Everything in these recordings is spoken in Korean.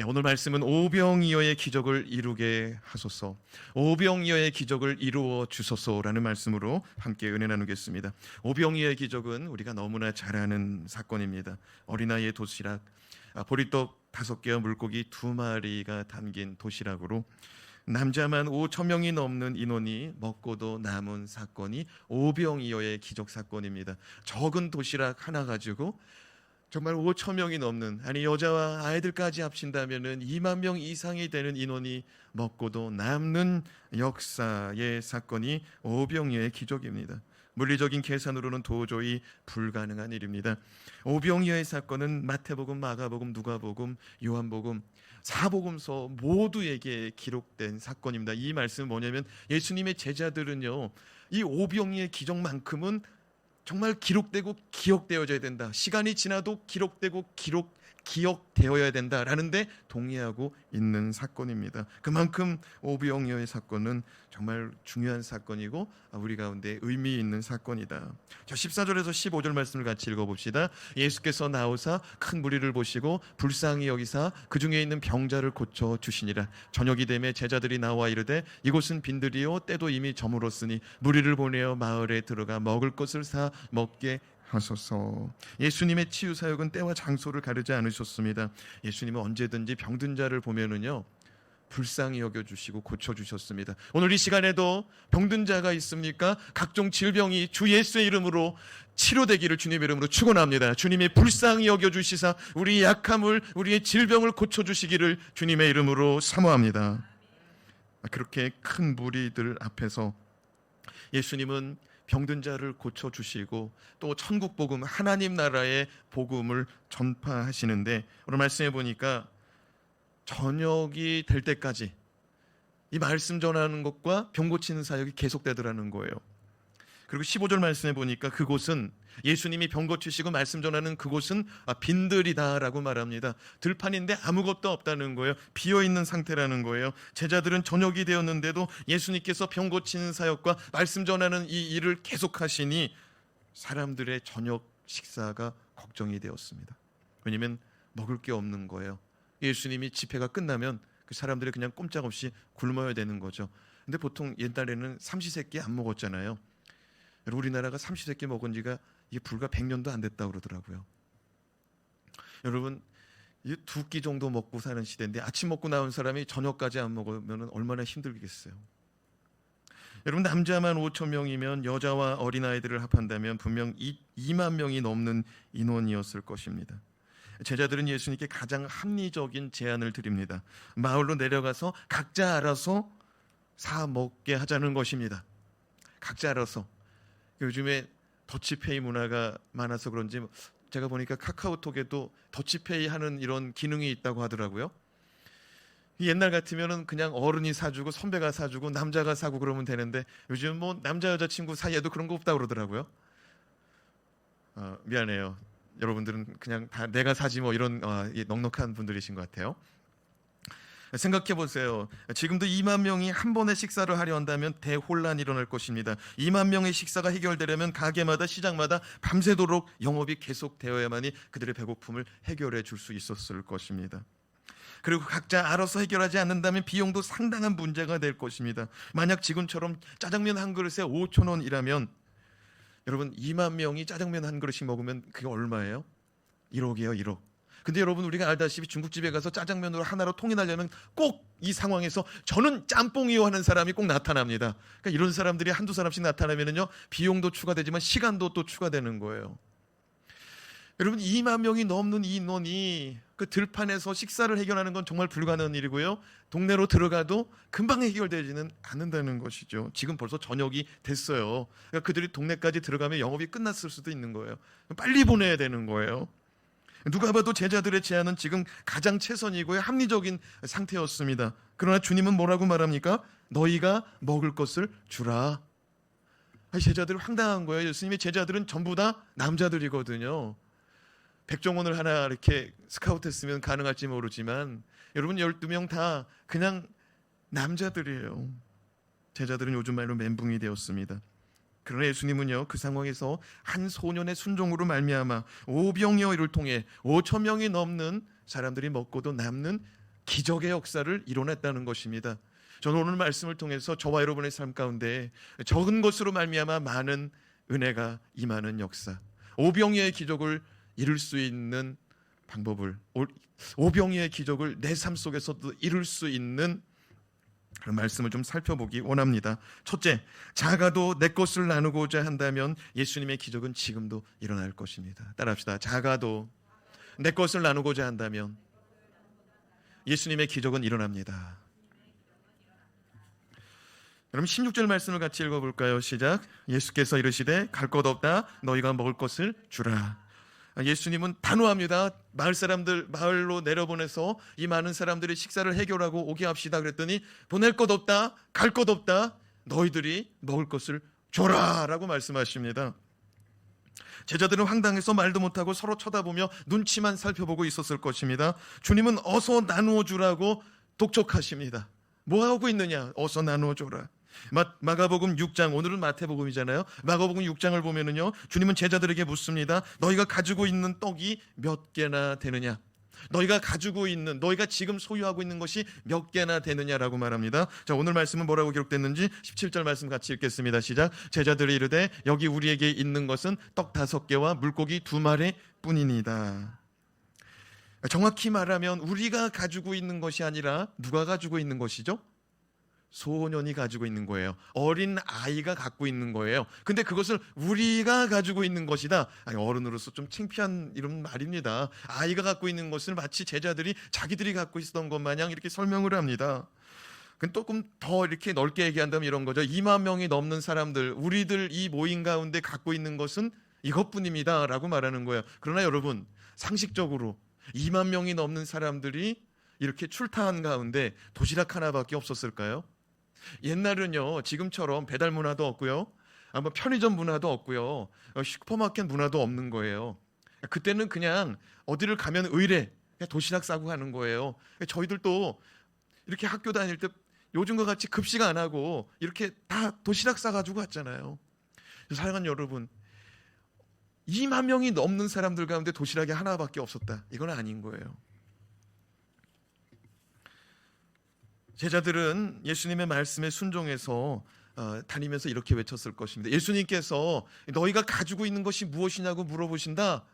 오늘 말씀은 오병이어의 기적을 이루게 하소서, 오병이어의 기적을 이루어 주소서라는 말씀으로 함께 은혜 나누겠습니다. 오병이어의 기적은 우리가 너무나 잘 아는 사건입니다. 어린아이의 도시락, 보리떡 5개와 물고기 2마리가 담긴 도시락으로 남자만 5,000명이 넘는 인원이 먹고도 남은 사건이 오병이어의 기적 사건입니다. 적은 도시락 하나 가지고 정말 5,000명이 넘는, 아니 여자와 아이들까지 합친다면은 2만 명 이상이 되는 인원이 먹고도 남는 역사의 사건이 오병이어의 기적입니다. 물리적인 계산으로는 도저히 불가능한 일입니다. 오병이어의 사건은 마태복음, 마가복음, 누가복음, 요한복음, 사복음서 모두에게 기록된 사건입니다. 이 말씀은 뭐냐면 예수님의 제자들은요, 이 오병이어의 기적만큼은 정말 기록되고 기억되어져야 된다. 시간이 지나도 기록되고 기억되어야 된다라는데 동의하고 있는 사건입니다. 그만큼 오병이어의 사건은 정말 중요한 사건이고 우리 가운데 의미 있는 사건이다. 자, 14절에서 15절 말씀을 같이 읽어봅시다. 예수께서 나오사 큰 무리를 보시고 불쌍히 여기사 그 중에 있는 병자를 고쳐 주시니라. 저녁이 되매 제자들이 나와 이르되 이곳은 빈들이요 때도 이미 저물었으니 무리를 보내어 마을에 들어가 먹을 것을 사 먹게 하소서. 예수님의 치유 사역은 때와 장소를 가르지 않으셨습니다. 예수님은 언제든지 병든 자를 보면은요 불쌍히 여겨주시고 고쳐주셨습니다. 오늘 이 시간에도 병든 자가 있습니까? 각종 질병이 주 예수의 이름으로 치료되기를 주님의 이름으로 축원합니다. 주님이 불쌍히 여겨주시사 우리의 약함을, 우리의 질병을 고쳐주시기를 주님의 이름으로 사모합니다. 그렇게 큰 무리들 앞에서 예수님은 병든 자를 고쳐주시고 또 천국 복음, 하나님 나라의 복음을 전파하시는데 오늘 말씀해 보니까 저녁이 될 때까지 이 말씀 전하는 것과 병 고치는 사역이 계속되더라는 거예요. 그리고 15절 말씀해 보니까 그곳은, 예수님이 병 고치시고 말씀 전하는 그곳은 빈들이다라고 말합니다. 들판인데 아무것도 없다는 거예요. 비어있는 상태라는 거예요. 제자들은 저녁이 되었는데도 예수님께서 병 고치는 사역과 말씀 전하는 이 일을 계속하시니 사람들의 저녁 식사가 걱정이 되었습니다. 왜냐하면 먹을 게 없는 거예요. 예수님이 집회가 끝나면 그 사람들이 그냥 꼼짝없이 굶어야 되는 거죠. 근데 보통 옛날에는 삼시세끼 안 먹었잖아요. 우리나라가 삼시세끼 먹은 지가 이게 불과 100년도 안 됐다고 그러더라고요. 여러분, 2끼 정도 먹고 사는 시대인데 아침 먹고 나온 사람이 저녁까지 안 먹으면 얼마나 힘들겠어요. 여러분, 남자만 5,000명이면 여자와 어린아이들을 합한다면 분명 2만 명이 넘는 인원이었을 것입니다. 제자들은 예수님께 가장 합리적인 제안을 드립니다. 마을로 내려가서 각자 알아서 사 먹게 하자는 것입니다. 각자 알아서. 요즘에 더치페이 문화가 많아서 그런지 제가 보니까 카카오톡에도 더치페이 하는 이런 기능이 있다고 하더라고요. 옛날 같으면은 그냥 어른이 사주고 선배가 사주고 남자가 사고 그러면 되는데 요즘 뭐 남자 여자친구 사이에도 그런 거 없다고 그러더라고요. 미안해요. 여러분들은 그냥 다 내가 사지 뭐 이런 넉넉한 분들이신 것 같아요. 생각해 보세요. 지금도 2만 명이 한 번에 식사를 하려 한다면 대혼란이 일어날 것입니다. 2만 명의 식사가 해결되려면 가게마다 시장마다 밤새도록 영업이 계속되어야만이 그들의 배고픔을 해결해 줄 수 있었을 것입니다. 그리고 각자 알아서 해결하지 않는다면 비용도 상당한 문제가 될 것입니다. 만약 지금처럼 짜장면 한 그릇에 5,000원이라면 여러분 2만 명이 짜장면 한 그릇씩 먹으면 그게 얼마예요? 1억이에요, 1억. 근데 여러분 우리가 알다시피 중국집에 가서 짜장면으로 하나로 통일하려면 꼭 이 상황에서 저는 짬뽕이요 하는 사람이 꼭 나타납니다. 그러니까 이런 사람들이 한두 사람씩 나타나면은요 비용도 추가되지만 시간도 또 추가되는 거예요. 여러분 2만 명이 넘는 이 인원이 그 들판에서 식사를 해결하는 건 정말 불가능한 일이고요. 동네로 들어가도 금방 해결되지는 않는다는 것이죠. 지금 벌써 저녁이 됐어요. 그러니까 그들이 동네까지 들어가면 영업이 끝났을 수도 있는 거예요. 빨리 보내야 되는 거예요. 누가 봐도 제자들의 제안은 지금 가장 최선이고요 합리적인 상태였습니다. 그러나 주님은 뭐라고 말합니까? 너희가 먹을 것을 주라. 제자들이 황당한 거예요. 예수님의 제자들은 전부 다 남자들이거든요. 백종원을 하나 이렇게 스카우트했으면 가능할지 모르지만 여러분 12명 다 그냥 남자들이에요. 제자들은 요즘 말로 멘붕이 되었습니다. 그러나 예수님은요 그 상황에서 한 소년의 순종으로 말미암아 오병이어를 통해 5,000명이 넘는 사람들이 먹고도 남는 기적의 역사를 이뤄냈다는 것입니다. 저는 오늘 말씀을 통해서 저와 여러분의 삶 가운데 적은 것으로 말미암아 많은 은혜가 임하는 역사, 오병이어의 기적을 이룰 수 있는 방법을, 오병이어의 기적을 내 삶 속에서도 이룰 수 있는 그런 말씀을 좀 살펴보기 원합니다. 첫째, 작아도 내 것을 나누고자 한다면 예수님의 기적은 지금도 일어날 것입니다. 따라합시다. 작아도 내 것을 나누고자 한다면 예수님의 기적은 일어납니다. 여러분 16절 말씀을 같이 읽어볼까요? 시작. 예수께서 이르시되 갈 것 없다 너희가 먹을 것을 주라. 예수님은 단호합니다. 마을 사람들 마을로 내려보내서 이 많은 사람들이 식사를 해결하고 오게 합시다 그랬더니 보낼 것 없다, 갈 것 없다, 너희들이 먹을 것을 줘라 라고 말씀하십니다. 제자들은 황당해서 말도 못하고 서로 쳐다보며 눈치만 살펴보고 있었을 것입니다. 주님은 어서 나누어 주라고 독촉하십니다. 뭐 하고 있느냐? 어서 나누어 줘라. 마가복음 6장, 오늘은 마태복음이잖아요. 마가복음 6장을 보면은요, 주님은 제자들에게 묻습니다. 너희가 가지고 있는 떡이 몇 개나 되느냐? 너희가 가지고 있는, 너희가 지금 소유하고 있는 것이 몇 개나 되느냐라고 말합니다. 자, 오늘 말씀은 뭐라고 기록됐는지 17절 말씀 같이 읽겠습니다. 시작. 제자들이 이르되 여기 우리에게 있는 것은 떡 5개와 물고기 2마리 뿐이니이다. 정확히 말하면 우리가 가지고 있는 것이 아니라 누가 가지고 있는 것이죠? 소년이 가지고 있는 거예요. 어린 아이가 갖고 있는 거예요. 근데 그것을 우리가 가지고 있는 것이다. 아니, 어른으로서 좀 창피한 이런 말입니다. 아이가 갖고 있는 것을 마치 제자들이 자기들이 갖고 있었던 것 마냥 이렇게 설명을 합니다. 조금 더 이렇게 넓게 얘기한다면 이런 거죠. 2만 명이 넘는 사람들, 우리들 이 모임 가운데 갖고 있는 것은 이것뿐입니다 라고 말하는 거예요. 그러나 여러분, 상식적으로 2만 명이 넘는 사람들이 이렇게 출타한 가운데 도시락 하나밖에 없었을까요? 옛날은요, 지금처럼 배달 문화도 없고요, 아마 편의점 문화도 없고요, 슈퍼마켓 문화도 없는 거예요. 그때는 그냥 어디를 가면 의례 그냥 도시락 싸고 가는 거예요. 저희들도 이렇게 학교 다닐 때 요즘과 같이 급식 안 하고 이렇게 다 도시락 싸가지고 갔잖아요. 사랑하는 여러분, 2만 명이 넘는 사람들 가운데 도시락이 하나밖에 없었다. 이건 아닌 거예요. 제자들은 예수님의 말씀에 순종해서 다니면서 이렇게 외쳤을 것입니다. 예수님께서 너희가 가지고 있는 것이 무엇이냐고 물어보신다.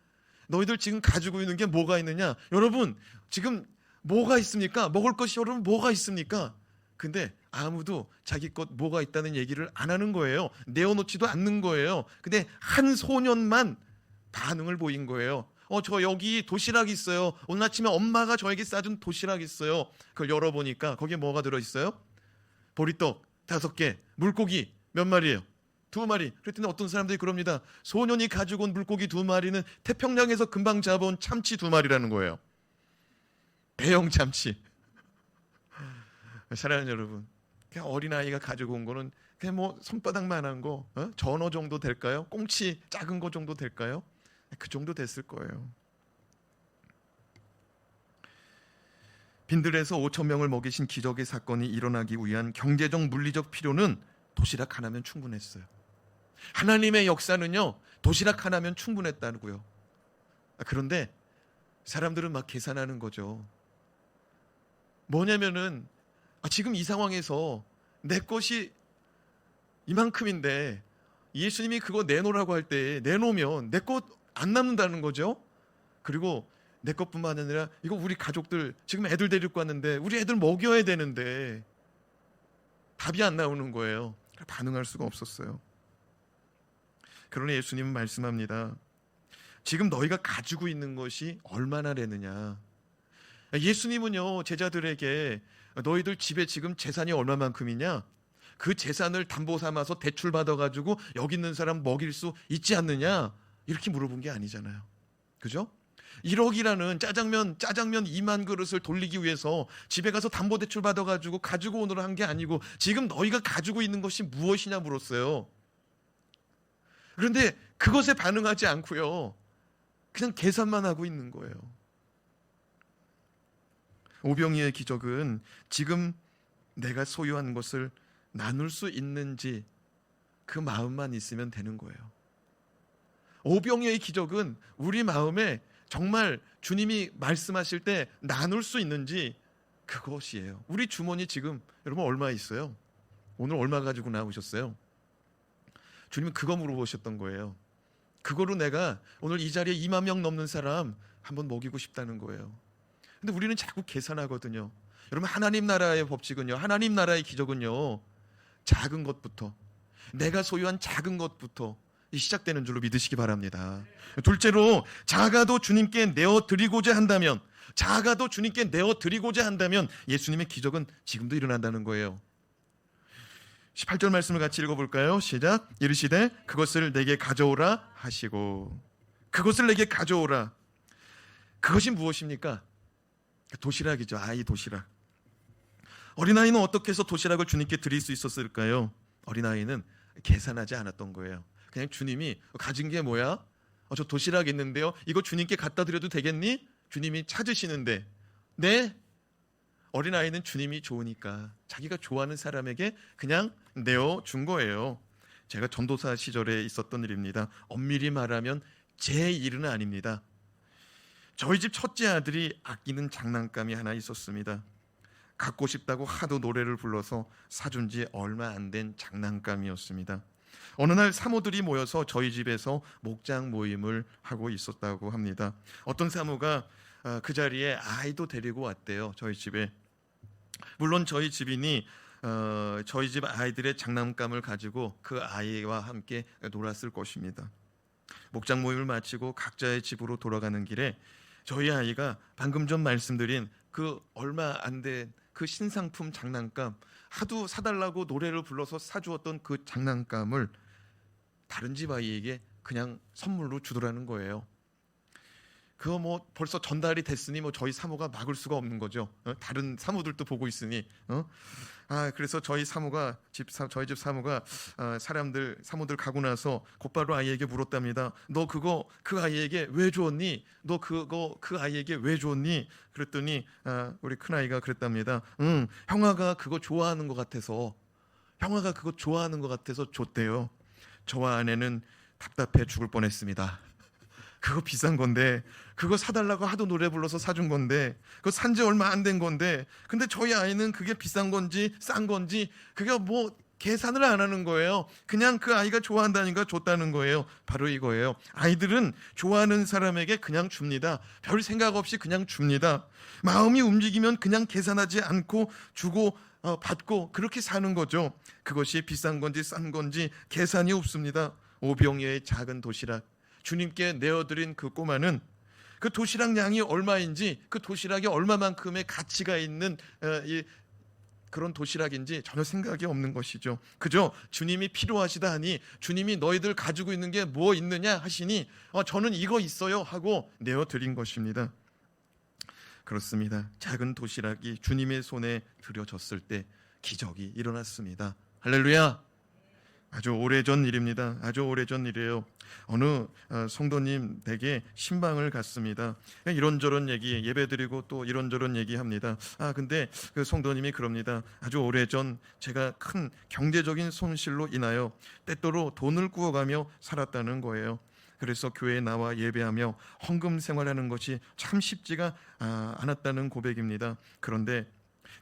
너희들 지금 가지고 있는 게 뭐가 있느냐? 여러분 지금 뭐가 있습니까? 먹을 것이 여러분 뭐가 있습니까? 근데 아무도 자기 것 뭐가 있다는 얘기를 안 하는 거예요. 내어놓지도 않는 거예요. 근데 한 소년만 반응을 보인 거예요. 저 여기 도시락 있어요. 오늘 아침에 엄마가 저에게 싸준 도시락 있어요. 그걸 열어보니까 거기에 뭐가 들어있어요? 보리떡 5개, 물고기 몇 마리예요? 2마리. 그랬더니 어떤 사람들이 그럽니다. 소년이 가지고 온 물고기 2마리는 태평양에서 금방 잡아온 참치 2마리라는 거예요. 대형 참치. 사랑하는 여러분, 그냥 어린아이가 가지고 온 거는 그냥 뭐 손바닥만한 거, 전어 정도 될까요? 꽁치 작은 거 정도 될까요? 그 정도 됐을 거예요. 빈들에서 5천 명을 먹이신 기적의 사건이 일어나기 위한 경제적 물리적 필요는 도시락 하나면 충분했어요. 하나님의 역사는요, 도시락 하나면 충분했다고요. 그런데 사람들은 막 계산하는 거죠. 뭐냐면은 지금 이 상황에서 내 것이 이만큼인데 예수님이 그거 내놓으라고 할 때 내놓으면 내 것 안 남는다는 거죠. 그리고 내 것뿐만 아니라 이거 우리 가족들 지금 애들 데리고 왔는데 우리 애들 먹여야 되는데 답이 안 나오는 거예요. 반응할 수가 없었어요. 그러나 예수님은 말씀합니다. 지금 너희가 가지고 있는 것이 얼마나 되느냐. 예수님은요, 제자들에게 너희들 집에 지금 재산이 얼마만큼이냐, 그 재산을 담보 삼아서 대출 받아가지고 여기 있는 사람 먹일 수 있지 않느냐, 이렇게 물어본 게 아니잖아요. 그죠? 1억이라는 짜장면 2만 그릇을 돌리기 위해서 집에 가서 담보 대출 받아가지고 가지고 오느라 한 게 아니고 지금 너희가 가지고 있는 것이 무엇이냐 물었어요. 그런데 그것에 반응하지 않고요, 그냥 계산만 하고 있는 거예요. 오병이어의 기적은 지금 내가 소유한 것을 나눌 수 있는지 그 마음만 있으면 되는 거예요. 오병이어의 기적은 우리 마음에 정말 주님이 말씀하실 때 나눌 수 있는지 그것이에요. 우리 주머니 지금 여러분 얼마 있어요? 오늘 얼마 가지고 나오셨어요? 주님은 그거 물어보셨던 거예요. 그거로 내가 오늘 이 자리에 2만 명 넘는 사람 한번 먹이고 싶다는 거예요. 근데 우리는 자꾸 계산하거든요. 여러분, 하나님 나라의 법칙은요, 하나님 나라의 기적은요, 작은 것부터, 내가 소유한 작은 것부터 시작되는 줄로 믿으시기 바랍니다. 둘째로, 작아도 주님께 내어드리고자 한다면, 작아도 주님께 내어드리고자 한다면 예수님의 기적은 지금도 일어난다는 거예요. 18절 말씀을 같이 읽어볼까요? 시작. 이르시되 그것을 내게 가져오라 하시고. 그것을 내게 가져오라. 그것이 무엇입니까? 도시락이죠. 아이 도시락. 어린아이는 어떻게 해서 도시락을 주님께 드릴 수 있었을까요? 어린아이는 계산하지 않았던 거예요. 그냥 주님이 가진 게 뭐야? 저 도시락 있는데요, 이거 주님께 갖다 드려도 되겠니? 주님이 찾으시는데, 네? 어린아이는 주님이 좋으니까 자기가 좋아하는 사람에게 그냥 내어준 거예요. 제가 전도사 시절에 있었던 일입니다. 엄밀히 말하면 제 일은 아닙니다. 저희 집 첫째 아들이 아끼는 장난감이 하나 있었습니다. 갖고 싶다고 하도 노래를 불러서 사준 지 얼마 안 된 장난감이었습니다. 어느 날 사모들이 모여서 저희 집에서 목장 모임을 하고 있었다고 합니다. 어떤 사모가 그 자리에 아이도 데리고 왔대요. 저희 집에. 물론 저희 집이니 저희 집 아이들의 장난감을 가지고 그 아이와 함께 놀았을 것입니다. 목장 모임을 마치고 각자의 집으로 돌아가는 길에 저희 아이가 방금 전 말씀드린 그 얼마 안 된 그 신상품 장난감, 하도 사달라고 노래를 불러서 사주었던 그 장난감을 다른 집 아이에게 그냥 선물로 주더라는 거예요. 그거 뭐 벌써 전달이 됐으니 뭐 저희 사모가 막을 수가 없는 거죠. 다른 사모들도 보고 있으니. 그래서 저희 집 사모가 사모들 가고 나서 곧바로 아이에게 물었답니다. 너 그거 그 아이에게 왜 주었니? 너 그거 그 아이에게 왜 주었니? 그랬더니 우리 큰 아이가 그랬답니다. 형아가 그거 좋아하는 것 같아서, 형아가 그거 좋아하는 것 같아서 줬대요. 저와 아내는 답답해 죽을 뻔했습니다. 그거 비싼 건데, 그거 사달라고 하도 노래 불러서 사준 건데, 그거 산지 얼마 안 된 건데, 근데 저희 아이는 그게 비싼 건지 싼 건지 그게 뭐 계산을 안 하는 거예요. 그냥 그 아이가 좋아한다니까 줬다는 거예요. 바로 이거예요. 아이들은 좋아하는 사람에게 그냥 줍니다. 별 생각 없이 그냥 줍니다. 마음이 움직이면 그냥 계산하지 않고 주고 받고 그렇게 사는 거죠. 그것이 비싼 건지 싼 건지 계산이 없습니다. 오병이어의 작은 도시락, 주님께 내어드린 그 꼬마는 그 도시락 양이 얼마인지, 그 도시락이 얼마만큼의 가치가 있는 그런 도시락인지 전혀 생각이 없는 것이죠. 그저 주님이 필요하시다 하니, 주님이 너희들 가지고 있는 게 뭐 있느냐 하시니 저는 이거 있어요 하고 내어드린 것입니다. 그렇습니다. 작은 도시락이 주님의 손에 들여졌을 때 기적이 일어났습니다. 할렐루야. 아주 오래전 일입니다. 아주 오래전 일이에요. 어느 성도님 댁에 신방을 갔습니다. 이런저런 얘기, 예배드리고 또 이런저런 얘기합니다. 근데 그 성도님이 그럽니다. 아주 오래전 제가 큰 경제적인 손실로 인하여 때때로 돈을 구워가며 살았다는 거예요. 그래서 교회에 나와 예배하며 헌금 생활하는 것이 참 쉽지가 않았다는 고백입니다. 그런데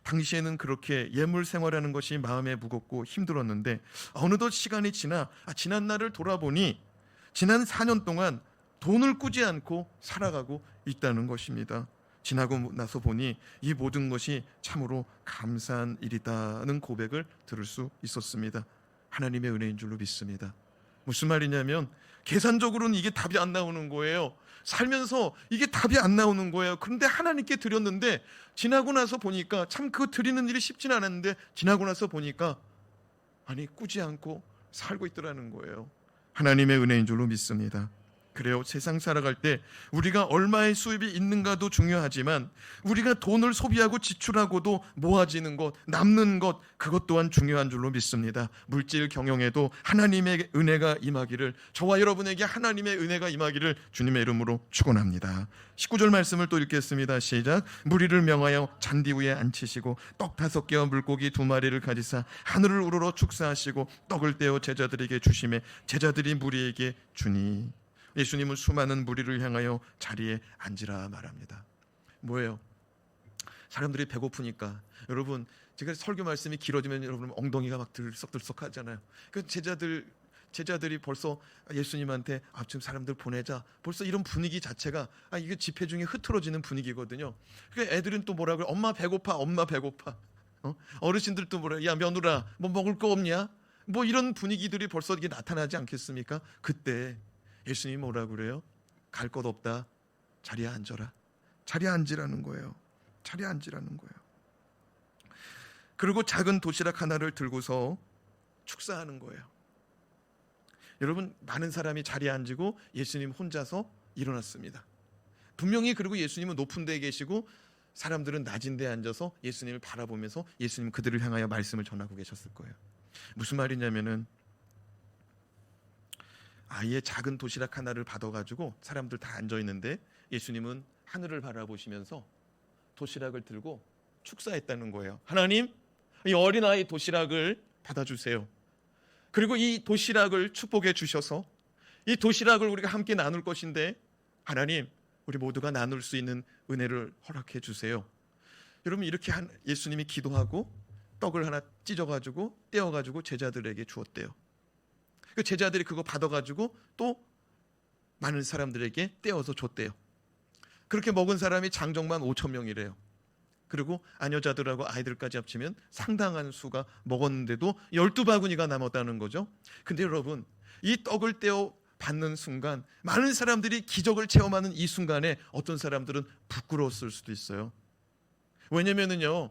당시에는 그렇게 예물 생활하는 것이 마음에 무겁고 힘들었는데, 어느덧 시간이 지난 날을 돌아보니 지난 4년 동안 돈을 꾸지 않고 살아가고 있다는 것입니다. 지나고 나서 보니 이 모든 것이 참으로 감사한 일이다는 고백을 들을 수 있었습니다. 하나님의 은혜인 줄로 믿습니다. 무슨 말이냐면, 계산적으로는 이게 답이 안 나오는 거예요. 살면서 이게 답이 안 나오는 거예요. 그런데 하나님께 드렸는데 지나고 나서 보니까 참 그거 드리는 일이 쉽지는 않았는데, 지나고 나서 보니까 꾸지 않고 살고 있더라는 거예요. 하나님의 은혜인 줄로 믿습니다. 그래요. 세상 살아갈 때 우리가 얼마의 수입이 있는가도 중요하지만, 우리가 돈을 소비하고 지출하고도 모아지는 것, 남는 것, 그것 또한 중요한 줄로 믿습니다. 물질 경영에도 하나님의 은혜가 임하기를, 저와 여러분에게 하나님의 은혜가 임하기를 주님의 이름으로 축원합니다. 19절 말씀을 또 읽겠습니다. 시작. 무리를 명하여 잔디 위에 앉히시고 떡 5개와 물고기 2마리를 가지사 하늘을 우러러 축사하시고 떡을 떼어 제자들에게 주시매 제자들이 무리에게 주니. 예수님은 수많은 무리를 향하여 자리에 앉으라 말합니다. 뭐예요? 사람들이 배고프니까. 여러분, 제가 설교 말씀이 길어지면 여러분 엉덩이가 막 들썩들썩하잖아요. 그 제자들이 벌써 예수님한테 지금 사람들 보내자, 벌써 이런 분위기 자체가 이게 집회 중에 흐트러지는 분위기거든요. 그러니까 애들은 또 뭐라 그래? 엄마 배고파, 엄마 배고파. 어르신들도 뭐라, 야 며느라 뭐 먹을 거 없냐? 뭐 이런 분위기들이 벌써 이게 나타나지 않겠습니까? 그때 예수님이 뭐라 그래요? 갈 것 없다, 자리에 앉아라. 자리에 앉으라는 거예요. 자리에 앉으라는 거예요. 그리고 작은 도시락 하나를 들고서 축사하는 거예요. 여러분, 많은 사람이 자리에 앉고 예수님 혼자서 일어났습니다. 분명히. 그리고 예수님은 높은 데에 계시고 사람들은 낮은 데에 앉아서 예수님을 바라보면서 예수님 그들을 향하여 말씀을 전하고 계셨을 거예요. 무슨 말이냐면은, 아예 작은 도시락 하나를 받아가지고 사람들 다 앉아있는데 예수님은 하늘을 바라보시면서 도시락을 들고 축사했다는 거예요. 하나님, 이 어린아이 도시락을 받아주세요. 그리고 이 도시락을 축복해 주셔서 이 도시락을 우리가 함께 나눌 것인데, 하나님, 우리 모두가 나눌 수 있는 은혜를 허락해 주세요. 여러분, 이렇게 예수님이 기도하고 떡을 하나 찢어가지고 떼어가지고 제자들에게 주었대요. 그 제자들이 그거 받아가지고 또 많은 사람들에게 떼어서 줬대요. 그렇게 먹은 사람이 장정만 5,000명이래요. 그리고 아녀자들하고 아이들까지 합치면 상당한 수가 먹었는데도 12바구니가 남았다는 거죠. 근데 여러분, 이 떡을 떼어 받는 순간, 많은 사람들이 기적을 체험하는 이 순간에 어떤 사람들은 부끄러웠을 수도 있어요. 왜냐면은요,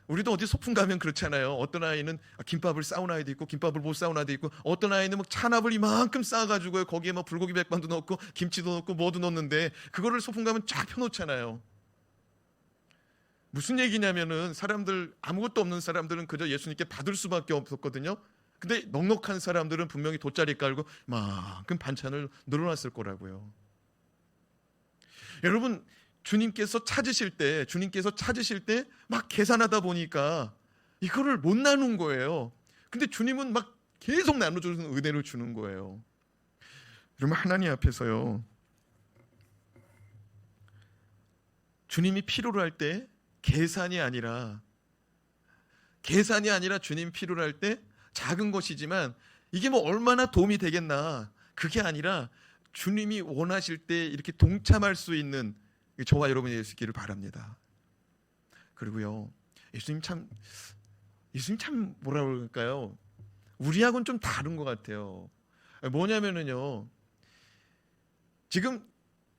우리도 어디 소풍 가면 그렇잖아요. 어떤 아이는 김밥을 싸운 아이도 있고 김밥을 못 싸운 아이도 있고, 어떤 아이는 막 찬밥을 이만큼 싸가지고 거기에 막 불고기 백반도 넣고 김치도 넣고 뭐도 넣는데 그거를 소풍 가면 쫙 펴놓잖아요. 무슨 얘기냐면은, 사람들, 아무것도 없는 사람들은 그저 예수님께 받을 수밖에 없었거든요. 근데 넉넉한 사람들은 분명히 돗자리 깔고 만큼 반찬을 늘어놨을 거라고요. 여러분, 주님께서 찾으실 때 막 계산하다 보니까 이거를 못 나눈 거예요. 근데 주님은 막 계속 나눠주는 은혜를 주는 거예요. 여러분, 하나님 앞에서요, 주님이 필요로 할 때 계산이 아니라 주님 필요로 할 때 작은 것이지만 이게 뭐 얼마나 도움이 되겠나, 그게 아니라 주님이 원하실 때 이렇게 동참할 수 있는 저와 여러분이 될 수 있기를 바랍니다. 그리고요, 예수님 참 뭐라 그럴까요? 우리하고는 좀 다른 것 같아요. 뭐냐면은요, 지금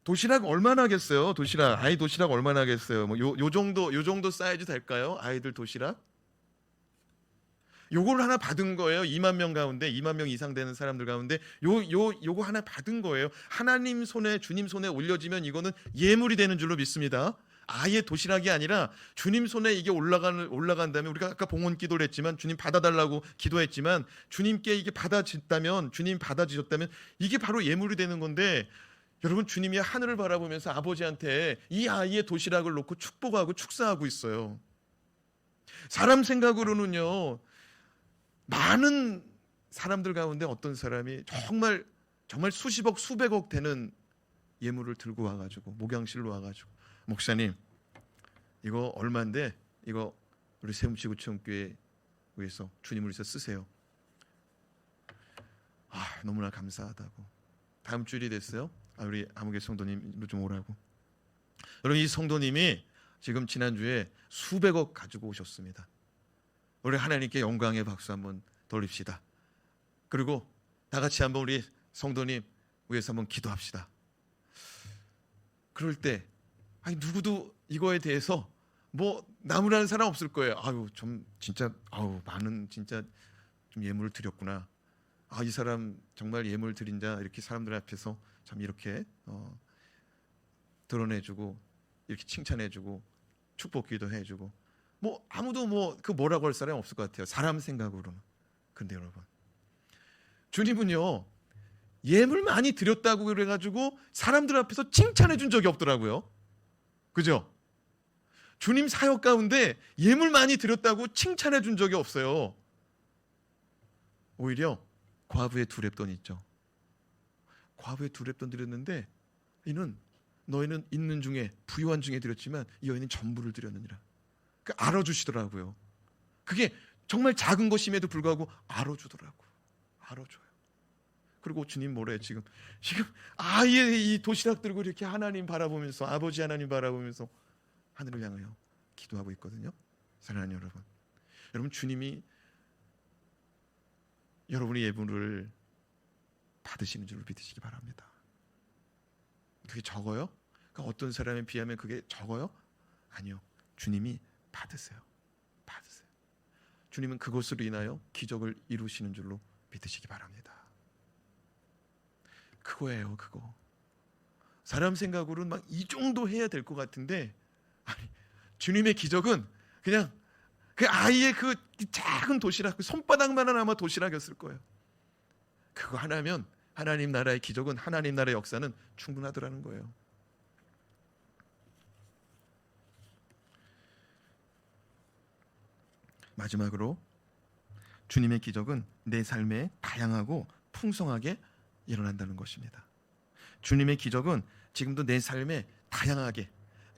도시락 얼마나 하겠어요? 아이 도시락 얼마나 하겠어요? 뭐 요 정도 사이즈 될까요? 아이들 도시락? 요걸 하나 받은 거예요. 2만 명 가운데, 2만 명 이상 되는 사람들 가운데 요거 하나 받은 거예요. 하나님 손에, 주님 손에 올려지면 이거는 예물이 되는 줄로 믿습니다. 아예 도시락이 아니라 주님 손에 이게 올라간다면, 우리가 아까 봉헌 기도를 했지만, 주님 받아달라고 기도했지만, 주님께 이게 주님 받아주셨다면 이게 바로 예물이 되는 건데, 여러분, 주님이 하늘을 바라보면서 아버지한테 이 아이의 도시락을 놓고 축복하고 축사하고 있어요. 사람 생각으로는요, 많은 사람들 가운데 어떤 사람이 정말 수십억 수백억 되는 예물을 들고 와가지고, 목양실로 와가지고, 목사님 이거 얼마인데 이거 우리 세움지구체험교회 위해서 주님을 위해서 쓰세요. 너무나 감사하다고. 다음 주일이 됐어요. 우리 아무개 성도님도 좀 오라고. 여러분, 이 성도님이 지금 지난주에 수백억 가지고 오셨습니다. 우리 하나님께 영광의 박수 한번 돌립시다. 그리고 다 같이 한번 우리 성도님 위해서 한번 기도합시다. 그럴 때 누구도 이거에 대해서 뭐 나무라는 사람 없을 거예요. 많은 진짜 좀 예물을 드렸구나. 이 사람 정말 예물 드린 자, 이렇게 사람들 앞에서 참 이렇게 드러내주고, 이렇게 칭찬해주고, 축복기도 해주고, 뭐 아무도 뭐라고 할 사람이 없을 것 같아요. 사람 생각으로는. 근데 여러분, 주님은요, 예물 많이 드렸다고 그래가지고 사람들 앞에서 칭찬해 준 적이 없더라고요. 그죠? 주님 사역 가운데 예물 많이 드렸다고 칭찬해 준 적이 없어요. 오히려 과부의 두 렙돈 있죠. 과부의 두 렙돈 드렸는데, 너희는 있는 중에, 부유한 중에 드렸지만 이 여인은 전부를 드렸느니라. 알아주시더라고요. 그게 정말 작은 것임에도 불구하고 알아주더라고. 알아줘요. 그리고 주님 뭐래 지금 아예 이 도시락 들고 이렇게 하나님 바라보면서, 아버지 하나님 바라보면서 하늘을 향하여 기도하고 있거든요. 사랑하는 여러분, 여러분 주님이 여러분의 예물을 받으시는 줄로 믿으시기 바랍니다. 그게 적어요? 그러니까 어떤 사람에 비하면 그게 적어요? 아니요. 주님이 받으세요. 받으세요. 주님은 그것으로 인하여 기적을 이루시는 줄로 믿으시기 바랍니다. 그거예요, 그거. 사람 생각으로는 막 이 정도 해야 될 것 같은데, 아니, 주님의 기적은 그냥 그 아이의 그 작은 도시락, 그 손바닥만한 아마 도시락이었을 거예요. 그거 하나면 하나님 나라의 기적은, 하나님 나라의 역사는 충분하더라는 거예요. 마지막으로 주님의 기적은 내 삶에 다양하고 풍성하게 일어난다는 것입니다. 주님의 기적은 지금도 내 삶에 다양하게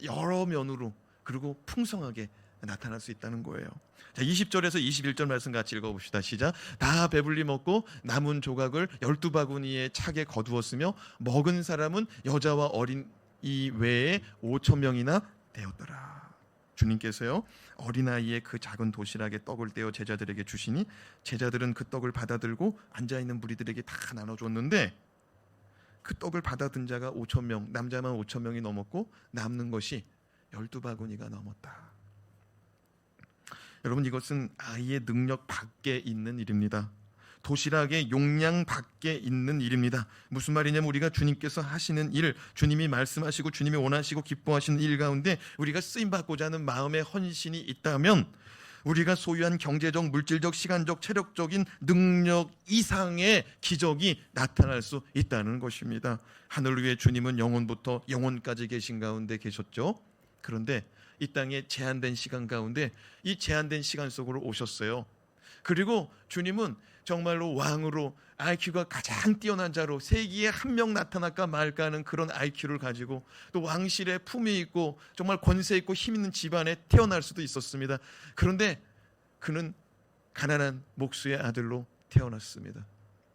여러 면으로 그리고 풍성하게 나타날 수 있다는 거예요. 자, 20절에서 21절 말씀 같이 읽어봅시다. 시작. 다 배불리 먹고 남은 조각을 12바구니에 차게 거두었으며 먹은 사람은 여자와 어린 이 외에 5,000명이나 되었더라. 주님께서요, 어린아이의 그 작은 도시락에 떡을 떼어 제자들에게 주시니 제자들은 그 떡을 받아들고 앉아있는 무리들에게 다 나눠줬는데 그 떡을 받아든 자가 5,000명, 남자만 5,000명이 넘었고 남는 것이 12바구니가 넘었다. 여러분, 이것은 아이의 능력 밖에 있는 일입니다. 도시락의 용량 밖에 있는 일입니다. 무슨 말이냐면 우리가 주님께서 하시는 일, 주님이 말씀하시고 주님이 원하시고 기뻐하시는 일 가운데 우리가 쓰임받고자 하는 마음의 헌신이 있다면 우리가 소유한 경제적, 물질적, 시간적, 체력적인 능력 이상의 기적이 나타날 수 있다는 것입니다. 하늘 위에 주님은 영원부터 영원까지 계신 가운데 계셨죠. 그런데 이 땅의 제한된 시간 가운데 이 제한된 시간 속으로 오셨어요. 그리고 주님은 정말로 왕으로 IQ가 가장 뛰어난 자로 세기에 한 명 나타날까 말까 하는 그런 IQ를 가지고 또 왕실에 품위 있고 정말 권세 있고 힘 있는 집안에 태어날 수도 있었습니다. 그런데 그는 가난한 목수의 아들로 태어났습니다.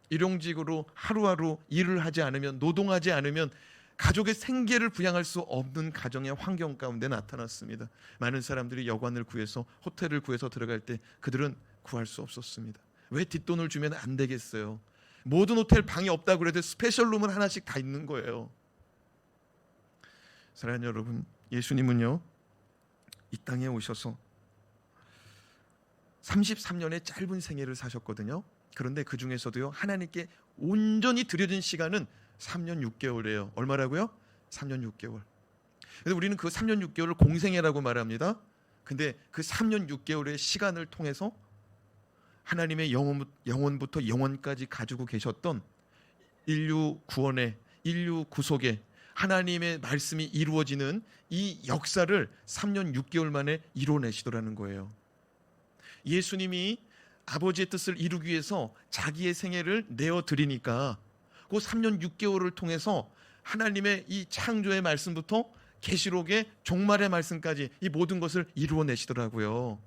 일용직으로 하루하루 일을 하지 않으면, 노동하지 않으면 가족의 생계를 부양할 수 없는 가정의 환경 가운데 나타났습니다. 많은 사람들이 여관을 구해서, 호텔을 구해서 들어갈 때 그들은 구할 수 없었습니다. 왜 뒷돈을 주면 안 되겠어요? 모든 호텔 방이 없다고 그래도 스페셜룸은 하나씩 다 있는 거예요. 사랑하는 여러분, 예수님은요 이 땅에 오셔서 33년의 짧은 생애를 사셨거든요. 그런데 그 중에서도요 하나님께 온전히 드려진 시간은 3년 6개월이에요. 얼마라고요? 3년 6개월. 그래서 우리는 그 3년 6개월을 공생애라고 말합니다. 근데 그 3년 6개월의 시간을 통해서 하나님의 영원부터 영원까지 가지고 계셨던 인류 구원의, 인류 구속의 하나님의 말씀이 이루어지는 이 역사를 3년 6개월 만에 이뤄내시더라는 거예요. 예수님이 아버지의 뜻을 이루기 위해서 자기의 생애를 내어드리니까 그 3년 6개월을 통해서 하나님의 이 창조의 말씀부터 계시록의 종말의 말씀까지 이 모든 것을 이루어내시더라고요.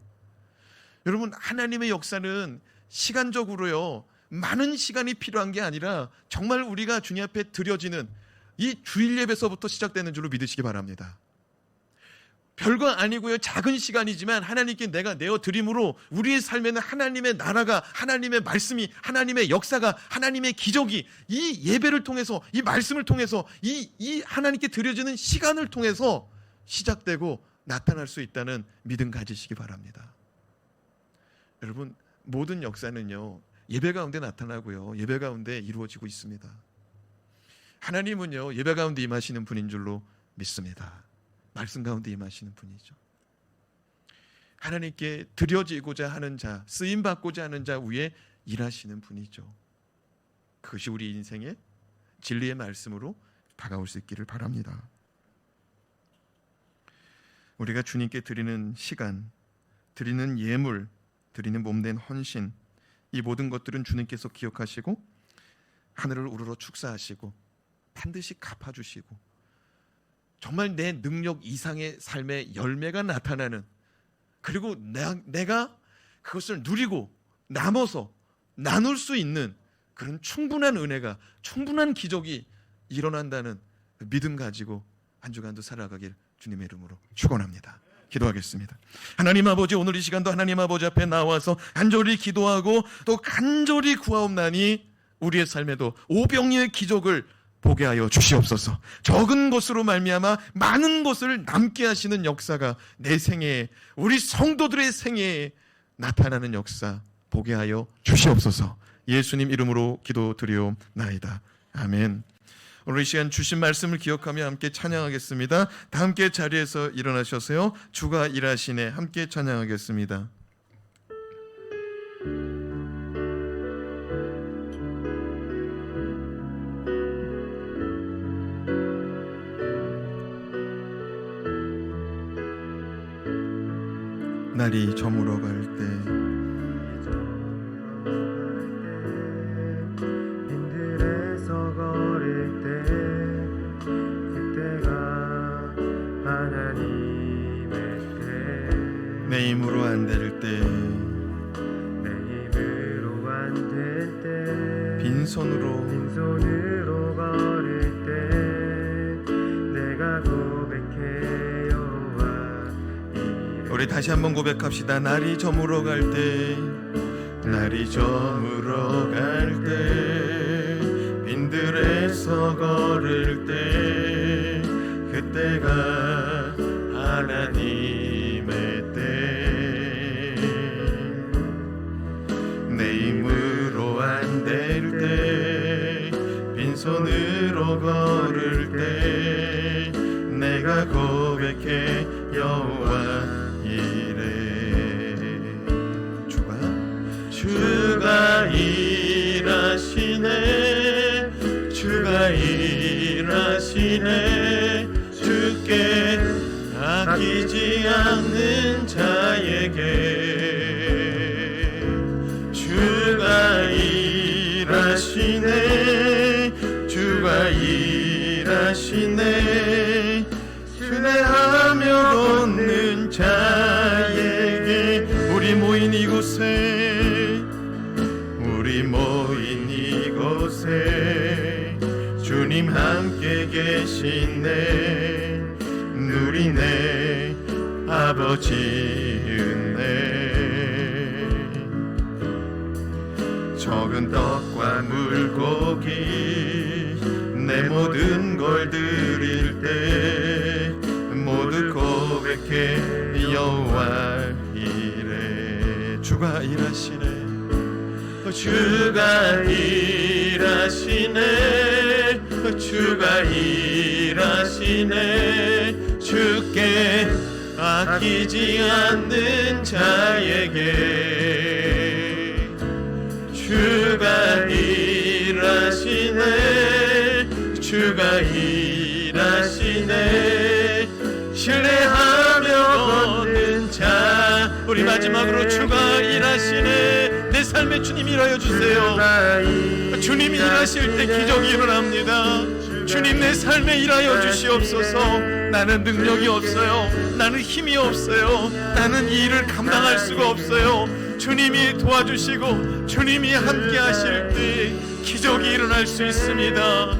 여러분, 하나님의 역사는 시간적으로요 많은 시간이 필요한 게 아니라 정말 우리가 주님 앞에 드려지는 이 주일 예배서부터 시작되는 줄로 믿으시기 바랍니다. 별거 아니고요, 작은 시간이지만 하나님께 내가 내어드림으로 우리의 삶에는 하나님의 나라가, 하나님의 말씀이, 하나님의 역사가, 하나님의 기적이 이 예배를 통해서, 이 말씀을 통해서, 이 하나님께 드려지는 시간을 통해서 시작되고 나타날 수 있다는 믿음 가지시기 바랍니다. 여러분, 모든 역사는요 예배 가운데 나타나고요 예배 가운데 이루어지고 있습니다. 하나님은요 예배 가운데 임하시는 분인 줄로 믿습니다. 말씀 가운데 임하시는 분이죠. 하나님께 드려지고자 하는 자, 쓰임받고자 하는 자 위에 일하시는 분이죠. 그것이 우리 인생의 진리의 말씀으로 다가올 수 있기를 바랍니다. 우리가 주님께 드리는 시간, 드리는 예물, 드리는 몸된 헌신, 이 모든 것들은 주님께서 기억하시고 하늘을 우러러 축사하시고 반드시 갚아주시고 정말 내 능력 이상의 삶의 열매가 나타나는 그리고 내가 그것을 누리고 남아서 나눌 수 있는 그런 충분한 은혜가, 충분한 기적이 일어난다는 믿음 가지고 한 주간도 살아가길 주님의 이름으로 축원합니다. 기도하겠습니다. 하나님 아버지, 오늘 이 시간도 하나님 아버지 앞에 나와서 간절히 기도하고 또 간절히 구하옵나니 우리의 삶에도 오병이의 기적을 보게 하여 주시옵소서. 적은 것으로 말미암아 많은 것을 남게 하시는 역사가 내 생애에, 우리 성도들의 생애에 나타나는 역사 보게 하여 주시옵소서. 예수님 이름으로 기도드리옵나이다. 아멘. 오늘 이 시간 주신 말씀을 기억하며 함께 찬양하겠습니다. 다 함께 자리에서 일어나셔서요, 주가 일하시네 함께 찬양하겠습니다. 날이 저물어 갈 때, 빈들에서 걸을 때, 그때가 하나님의 때. 내 힘으로 안 될 때, 내 힘으로 안 될 때, 빈손으로 걸을 때, 내가 고백해 여호와 이래. 우리 다시 한번 고백합시다. 날이 저물어 갈 때, 날이 저물어 갈 때, 빈들에서 걸을 때, 그때가 하나님의 때. 내 힘으로 안 될 때, 빈손으로 걸을 때, 내가 고백해 여호와 주가 일하시네, 주가 일하시네. 주께 아끼지 않는 자에게 주가 일하시네, 주가 일하시네. 순례하며 걷는 자에게 우리 모인 이곳에, 우리 모인 이곳에 주님 함께 계시네. 누리네 아버지 은혜. 적은 떡과 물고기 내 모든 걸 드릴 때, 모두 고백해 여호와 이래. 주가 일하시네, 주가 일하시네, 주가 일하시네. 주께 아끼지 않는 자에게 주가 일하시네, 주가 일하시네. 신뢰하며 걷는 자. 우리 마지막으로 주가 일하시네. 내 삶에 주님 일하여 주세요. 주님이 일하실 때 기적이 일어납니다. 주님 내 삶에 일하여 주시옵소서. 나는 능력이 없어요, 나는 힘이 없어요, 나는 이 일을 감당할 수가 없어요. 주님이 도와주시고 주님이 함께 하실 때 기적이 일어날 수 있습니다.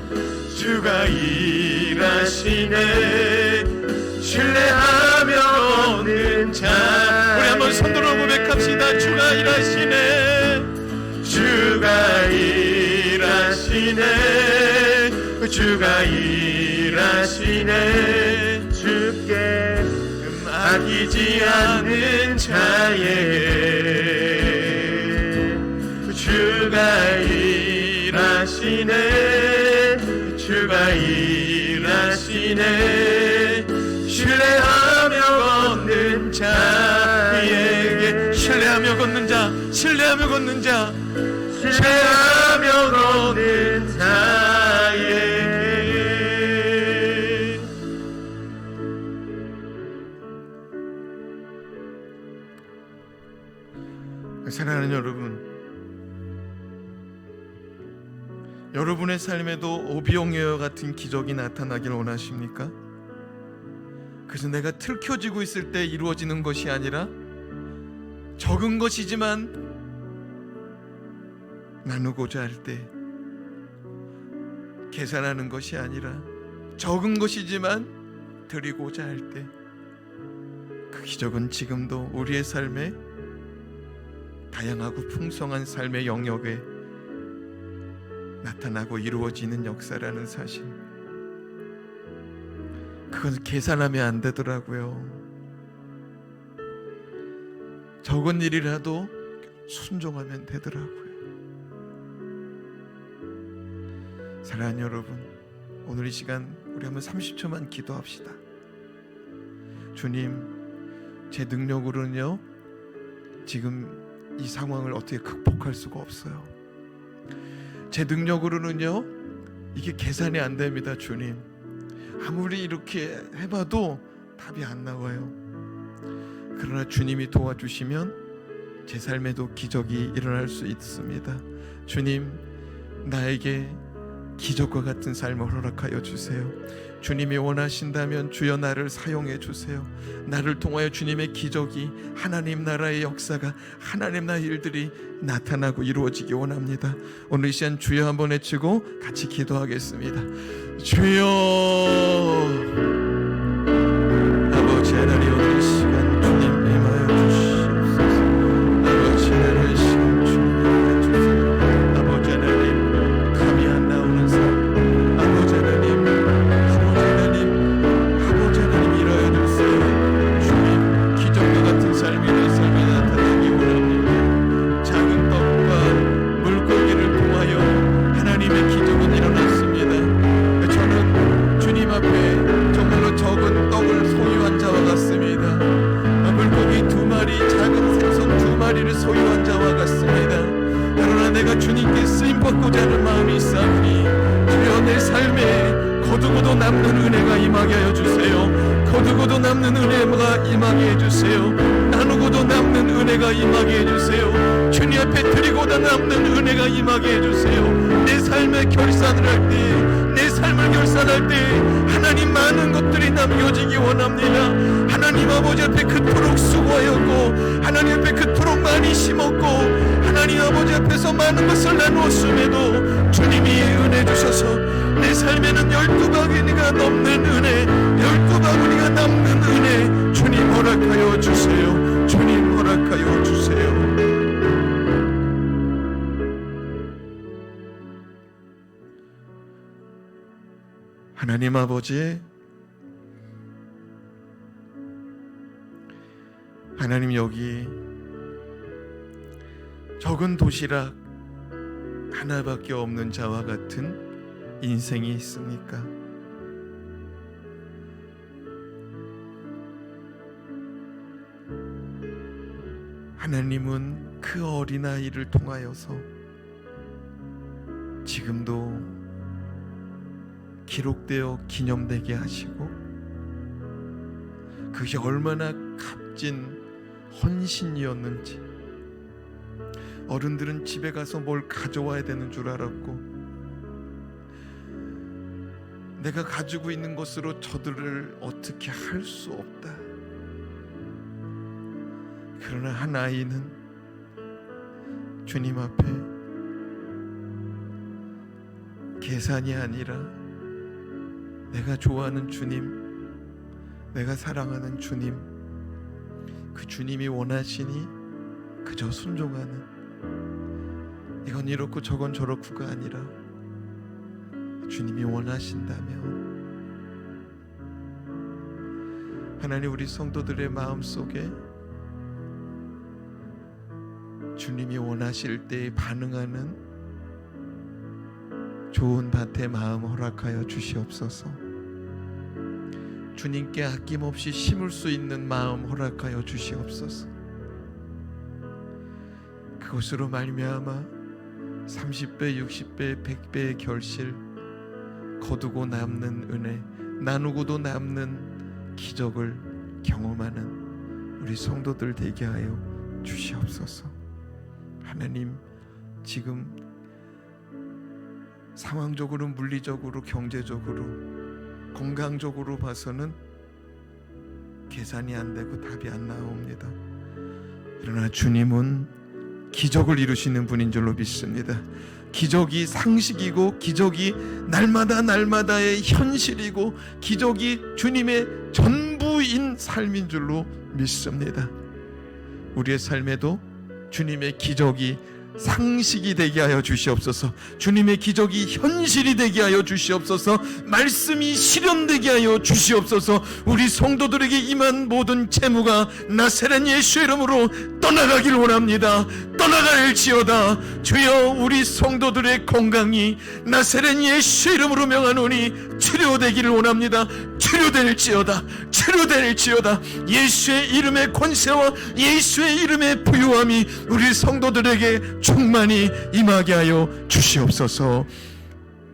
주가 일하시네, 신뢰하며 걷는 자. 우리 한번 손들어 고백합시다. 주가 일하시네, 주가 일하시네, 주가 일하시네. 주께 아끼지 않는 자에게 주가 일하시네, 주가 일하시네. 신뢰하며 걷는 자에게, 신뢰하며 걷는 자, 신뢰하며 걷는 자, 신뢰하며 걷는 자에게. 사랑하는 여러분, 여러분의 삶에도 오병이어 같은 기적이 나타나길 원하십니까? 그래서 내가 틀켜지고 있을 때 이루어지는 것이 아니라 적은 것이지만 나누고자 할 때, 계산하는 것이 아니라 적은 것이지만 드리고자 할 때, 그 기적은 지금도 우리의 삶에, 다양하고 풍성한 삶의 영역에 나타나고 이루어지는 역사라는 사실, 그건 계산하면 안 되더라고요. 적은 일이라도 순종하면 되더라고요. 사랑하는 여러분, 오늘 이 시간 우리 한번 30초만 기도합시다. 주님, 제 능력으로는요 지금 이 상황을 어떻게 극복할 수가 없어요. 제 능력으로는요 이게 계산이 안 됩니다. 주님, 아무리 이렇게 해봐도 답이 안 나와요. 그러나 주님이 도와주시면 제 삶에도 기적이 일어날 수 있습니다. 주님, 나에게 기적과 같은 삶을 허락하여 주세요. 주님이 원하신다면 주여 나를 사용해 주세요. 나를 통하여 주님의 기적이, 하나님 나라의 역사가, 하나님 나라의 일들이 나타나고 이루어지기 원합니다. 오늘 이 시간 주여 한번 외치고 같이 기도하겠습니다. 주여, 아버지 하나님, 오늘 이 시간 주님 임하여 주시옵소서. 아버지 하나님, 이 시간 주님 임하여 주세요. 아버지 하나님, 감이 안 나오는 삶, 아버지 하나님, 아버지 하나님 일하여 주세요. 주님, 기적과 같은 삶이 내 삶에 나타나기 원합니다. 작은 떡과 물고기를 통하여 하나님의 기적은 일어났습니다. 저는 주님 앞에 정말로 적은 떡을 소유한 자와 같습니다. 물고기 2마리, 작은 생선 2마리를 소유한 자와 같습니다. 그러나 내가 주님께 쓰임받고자 하는 마음이 있사오니 주여 내 삶에 거두고도 남는 은혜가 임하게 하여 주세요. 거두고도 남는 은혜가 임하게 해주세요. 나누고도 남는 은혜가 임하게 해주세요. 주님 앞에 드리고도 남는 은혜가 임하게 해주세요. 내 삶의 결산을 할 때, 내 삶을 결산할 때 하나님 많은 것들이 남겨지기 원합니다. 하나님 아버지 앞에 그토록 수고하였고, 하나님 앞에 그토록 많이 심었고, 하나님 아버지 앞에서 많은 것을 나누었음에도 주님이 은혜 주셔서 내 삶에는 12바구니가 넘는 은혜, 12바구니가 남는 은혜 주님 허락하여 주세요. 주님 허락하여 주세요. 하나님 아버지, 하나님 여기 적은 도시락 하나밖에 없는 자와 같은 인생이 있습니까? 하나님은 그 어린아이를 통하여서 지금도 기록되어 기념되게 하시고, 그게 얼마나 값진 헌신이었는지, 어른들은 집에 가서 뭘 가져와야 되는 줄 알았고, 내가 가지고 있는 것으로 저들을 어떻게 할 수 없다. 그러나 한 아이는 주님 앞에 계산이 아니라 내가 좋아하는 주님, 내가 사랑하는 주님, 그 주님이 원하시니 그저 순종하는, 이건 이렇고 저건 저렇고가 아니라 주님이 원하신다면, 하나님 우리 성도들의 마음속에 주님이 원하실 때에 반응하는 좋은 밭의 마음 허락하여 주시옵소서. 주님께 아낌없이 심을 수 있는 마음 허락하여 주시옵소서. 그것으로 말미암아 30배, 60배, 100배의 결실, 거두고 남는 은혜, 나누고도 남는 기적을 경험하는 우리 성도들 되게 하여 주시옵소서. 하나님, 지금 상황적으로, 물리적으로, 경제적으로, 건강적으로 봐서는 계산이 안 되고 답이 안 나옵니다. 그러나 주님은 기적을 이루시는 분인 줄로 믿습니다. 기적이 상식이고 기적이 날마다의 현실이고 기적이 주님의 전부인 삶인 줄로 믿습니다. 우리의 삶에도 주님의 기적이 상식이 되게 하여 주시옵소서. 주님의 기적이 현실이 되게 하여 주시옵소서. 말씀이 실현되게 하여 주시옵소서. 우리 성도들에게 임한 모든 재무가 나사렛 예수 이름으로 떠나가길 원합니다. 떠나갈지어다. 주여, 우리 성도들의 건강이 나사렛 예수 이름으로 명하노니 치료되기를 원합니다. 치료될지어다. 치료될지어다. 예수의 이름의 권세와 예수의 이름의 부유함이 우리 성도들에게 충만히 임하게 하여 주시옵소서.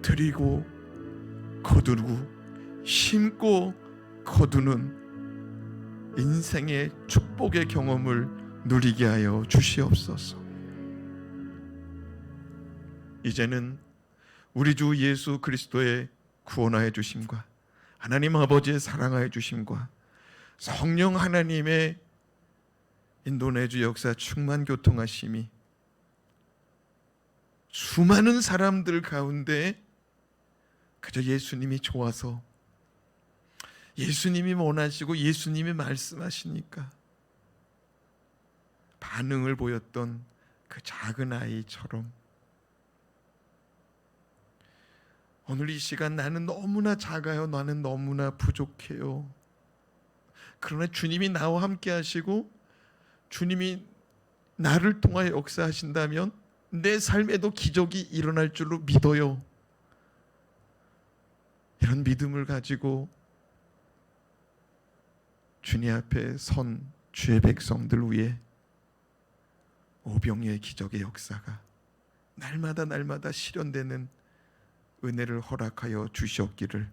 드리고 거두고 심고 거두는 인생의 축복의 경험을 누리게 하여 주시옵소서. 이제는 우리 주 예수 그리스도의 구원하여 주심과 하나님 아버지의 사랑하여 주심과 성령 하나님의 인도내주 역사 충만 교통하심이 수많은 사람들 가운데 그저 예수님이 좋아서 예수님이 원하시고 예수님이 말씀하시니까 반응을 보였던 그 작은 아이처럼 오늘 이 시간 나는 너무나 작아요. 나는 너무나 부족해요. 그러나 주님이 나와 함께 하시고 주님이 나를 통하여 역사하신다면 내 삶에도 기적이 일어날 줄로 믿어요. 이런 믿음을 가지고 주님 앞에 선 주의 백성들 위해 오병이어의 기적의 역사가 날마다 실현되는 은혜를 허락하여 주시옵기를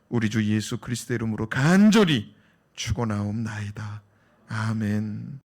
우리 주 예수 그리스도의 이름으로 간절히 축원하옵나이다. 아멘.